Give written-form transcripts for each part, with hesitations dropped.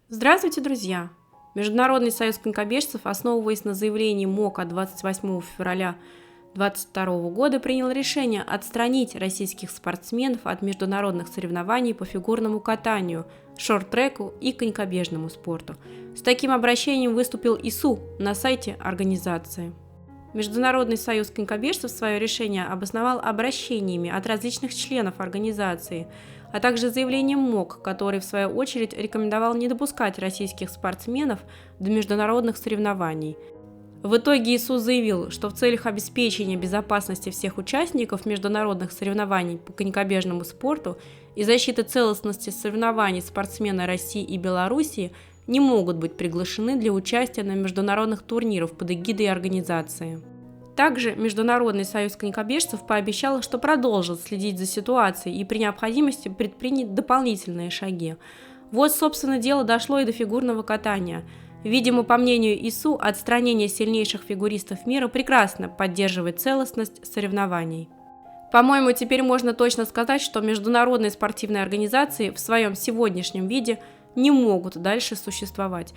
Здравствуйте, друзья! Международный союз конькобежцев, основываясь на заявлении МОК от 28 февраля 2022 года, принял решение отстранить российских спортсменов от международных соревнований по фигурному катанию, шорт-треку и конькобежному спорту. С таким обращением выступил ИСУ на сайте организации. Международный союз конькобежцев свое решение обосновал обращениями от различных членов организации, а также заявлением МОК, который в свою очередь рекомендовал не допускать российских спортсменов до международных соревнований. В итоге ИСУ заявил, что в целях обеспечения безопасности всех участников международных соревнований по конькобежному спорту и защиты целостности соревнований спортсмены России и Белоруссии не могут быть приглашены для участия на международных турнирах под эгидой организации. Также Международный союз конькобежцев пообещал, что продолжит следить за ситуацией и при необходимости предпринять дополнительные шаги. Вот, собственно, дело дошло и до фигурного катания. Видимо, по мнению ИСУ, отстранение сильнейших фигуристов мира прекрасно поддерживает целостность соревнований. По-моему, теперь можно точно сказать, что международные спортивные организации в своем сегодняшнем виде не могут дальше существовать.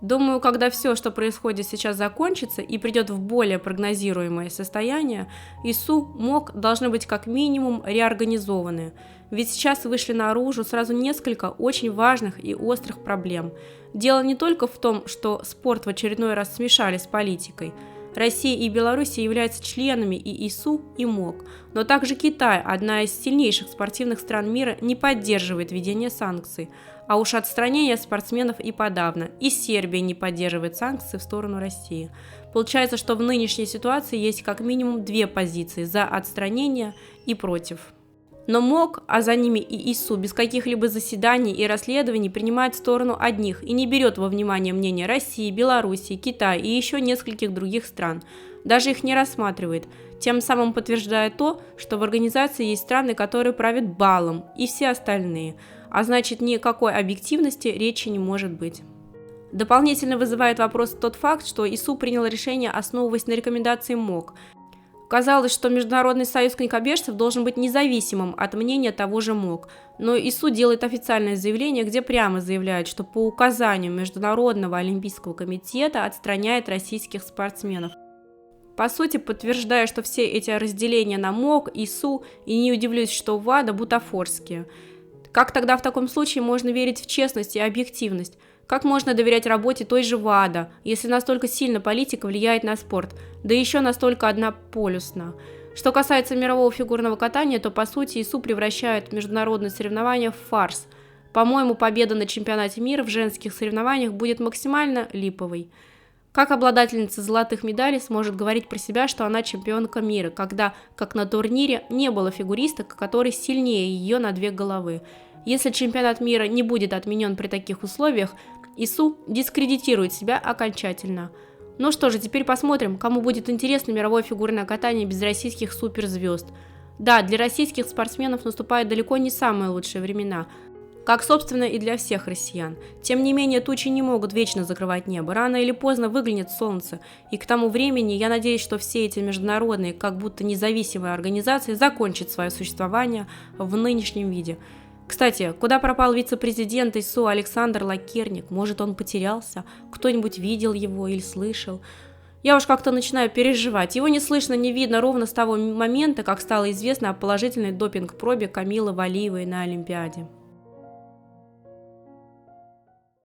Думаю, когда все, что происходит сейчас, закончится и придет в более прогнозируемое состояние, ИСУ, МОК должны быть как минимум реорганизованы. Ведь сейчас вышли наружу сразу несколько очень важных и острых проблем. Дело не только в том, что спорт в очередной раз смешали с политикой. Россия и Беларусь являются членами и ИСУ, и МОК, но также Китай, одна из сильнейших спортивных стран мира, не поддерживает введение санкций, а уж отстранение спортсменов и подавно, и Сербия не поддерживает санкции в сторону России. Получается, что в нынешней ситуации есть как минимум две позиции – за отстранение и против. Но МОК, а за ними и ИСУ, без каких-либо заседаний и расследований принимает сторону одних и не берет во внимание мнение России, Белоруссии, Китая и еще нескольких других стран. Даже их не рассматривает, тем самым подтверждая то, что в организации есть страны, которые правят балом, и все остальные, а значит, никакой объективности речи не может быть. Дополнительно вызывает вопрос тот факт, что ИСУ принял решение, основываясь на рекомендации МОК. Казалось, что Международный союз конькобежцев должен быть независимым от мнения того же МОК, но ИСУ делает официальное заявление, где прямо заявляет, что по указанию Международного олимпийского комитета отстраняет российских спортсменов. По сути, подтверждая, что все эти разделения на МОК, ИСУ, и не удивлюсь, что ВАДА бутафорские. Как тогда в таком случае можно верить в честность и объективность? Как можно доверять работе той же ВАДА, если настолько сильно политика влияет на спорт, да еще настолько однополюсно? Что касается мирового фигурного катания, то по сути ИСУ превращает международные соревнования в фарс. По-моему, победа на чемпионате мира в женских соревнованиях будет максимально липовой. Как обладательница золотых медалей сможет говорить про себя, что она чемпионка мира, когда, как на турнире, не было фигуристок, который сильнее ее на 2 головы? Если чемпионат мира не будет отменен при таких условиях, ИСУ дискредитирует себя окончательно. Ну что же, теперь посмотрим, кому будет интересно мировое фигурное катание без российских суперзвезд. Да, для российских спортсменов наступают далеко не самые лучшие времена, как, собственно, и для всех россиян. Тем не менее, тучи не могут вечно закрывать небо. Рано или поздно выглянет солнце. И к тому времени я надеюсь, что все эти международные, как будто независимые организации закончат свое существование в нынешнем виде. Кстати, куда пропал вице-президент ИСУ Александр Лакерник? Может, он потерялся? Кто-нибудь видел его или слышал? Я уж как-то начинаю переживать. Его не слышно, не видно ровно с того момента, как стало известно о положительной допинг-пробе Камилы Валиевой на Олимпиаде.